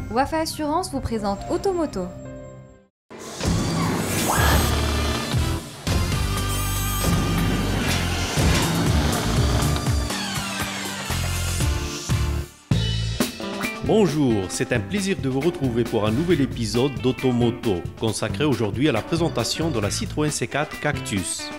Wafa Assurance vous présente Automoto. Bonjour, c'est un plaisir de vous retrouver pour un nouvel épisode d'Automoto, consacré aujourd'hui à la présentation de la Citroën C4 Cactus.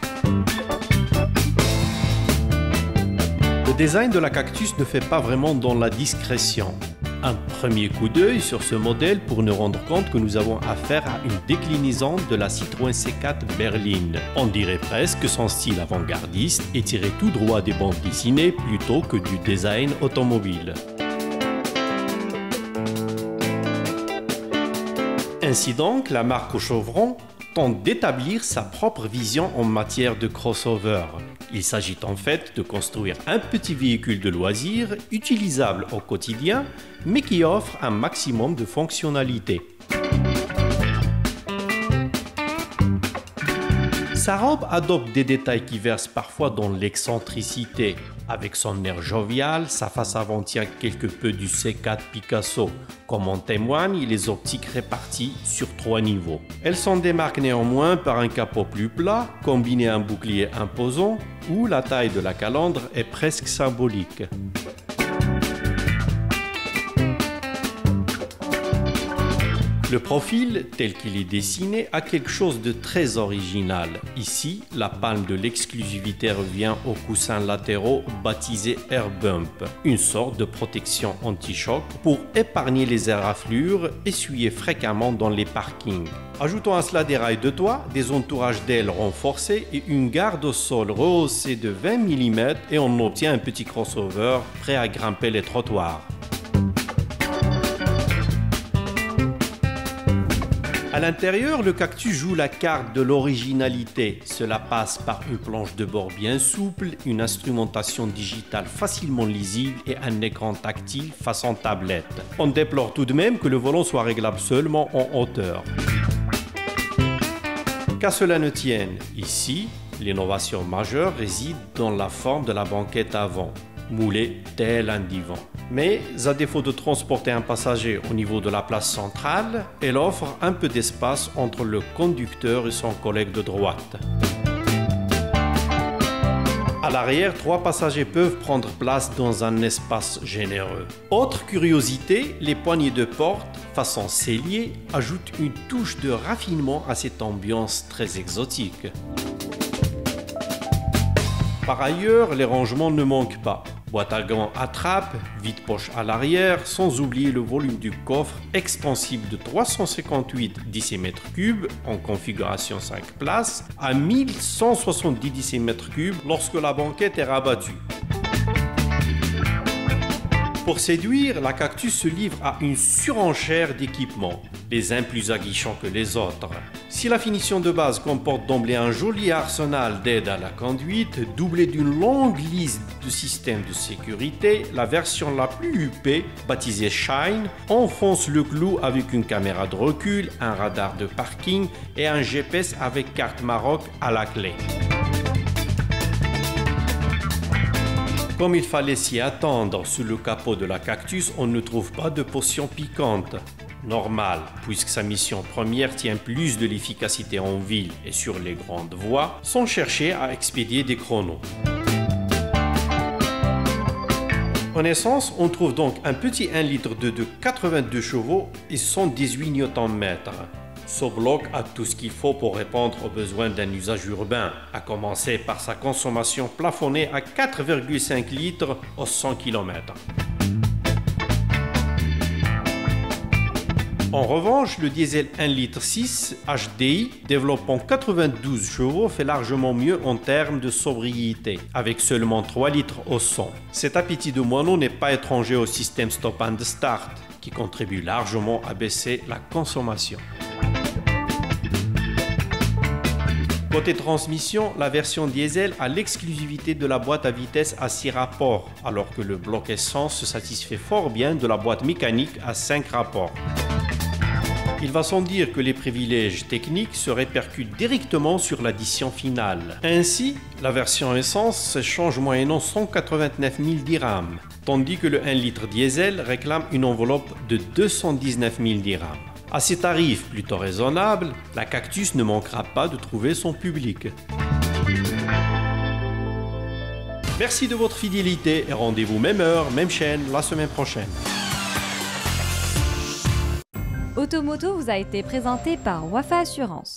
Le design de la Cactus ne fait pas vraiment dans la discrétion. Un premier coup d'œil sur ce modèle pour nous rendre compte que nous avons affaire à une déclinaison de la Citroën C4 berline. On dirait presque que son style avant-gardiste est tiré tout droit des bandes dessinées plutôt que du design automobile. Ainsi donc, la marque au chevron tente d'établir sa propre vision en matière de crossover. Il s'agit en fait de construire un petit véhicule de loisir utilisable au quotidien, mais qui offre un maximum de fonctionnalités. Sa robe adopte des détails qui versent parfois dans l'excentricité. Avec son air jovial, sa face avant tient quelque peu du C4 Picasso, comme en témoignent les optiques réparties sur 3 niveaux. Elle s'en démarque néanmoins par un capot plus plat, combiné à un bouclier imposant, où la taille de la calandre est presque symbolique. Le profil, tel qu'il est dessiné, a quelque chose de très original. Ici, la palme de l'exclusivité revient aux coussins latéraux baptisés Air Bump, une sorte de protection anti-choc pour épargner les éraflures essuyées fréquemment dans les parkings. Ajoutons à cela des rails de toit, des entourages d'ailes renforcés et une garde au sol rehaussée de 20 mm et on obtient un petit crossover prêt à grimper les trottoirs. À l'intérieur, le Cactus joue la carte de l'originalité. Cela passe par une planche de bord bien souple, une instrumentation digitale facilement lisible et un écran tactile façon tablette. On déplore tout de même que le volant soit réglable seulement en hauteur. Qu'à cela ne tienne, ici, l'innovation majeure réside dans la forme de la banquette avant, moulée tel un divan. Mais à défaut de transporter un passager au niveau de la place centrale, elle offre un peu d'espace entre le conducteur et son collègue de droite. À l'arrière, 3 passagers peuvent prendre place dans un espace généreux. Autre curiosité, les poignées de porte, façon cellier, ajoutent une touche de raffinement à cette ambiance très exotique. Par ailleurs, les rangements ne manquent pas. Boîte à gants à trappe, vide-poche à l'arrière, sans oublier le volume du coffre expansible de 358 dm3 en configuration 5 places à 1170 dm3 lorsque la banquette est rabattue. Pour séduire, la Cactus se livre à une surenchère d'équipements, les uns plus aguichants que les autres. Si la finition de base comporte d'emblée un joli arsenal d'aide à la conduite, doublé d'une longue liste de systèmes de sécurité, la version la plus huppée, baptisée Shine, enfonce le clou avec une caméra de recul, un radar de parking et un GPS avec carte Maroc à la clé. Comme il fallait s'y attendre, sous le capot de la Cactus, on ne trouve pas de potion piquante. Normal, puisque sa mission première tient plus de l'efficacité en ville et sur les grandes voies, sans chercher à expédier des chronos. En essence, on trouve donc un petit 1 litre de 82 chevaux et 118 Nm. Ce bloc a tout ce qu'il faut pour répondre aux besoins d'un usage urbain, à commencer par sa consommation plafonnée à 4,5 litres aux 100 km. En revanche, le diesel 1,6 litre HDI, développant 92 chevaux, fait largement mieux en termes de sobriété, avec seulement 3 litres au 100. Cet appétit de moineau n'est pas étranger au système stop and start, qui contribue largement à baisser la consommation. Côté transmission, la version diesel a l'exclusivité de la boîte à vitesse à 6 rapports, alors que le bloc essence se satisfait fort bien de la boîte mécanique à 5 rapports. Il va sans dire que les privilèges techniques se répercutent directement sur l'addition finale. Ainsi, la version essence s'échange moyennant 189 000 dirhams, tandis que le 1 litre diesel réclame une enveloppe de 219 000 dirhams. À ces tarifs plutôt raisonnables, la Cactus ne manquera pas de trouver son public. Merci de votre fidélité et rendez-vous même heure, même chaîne, la semaine prochaine. Automoto vous a été présenté par Wafa Assurance.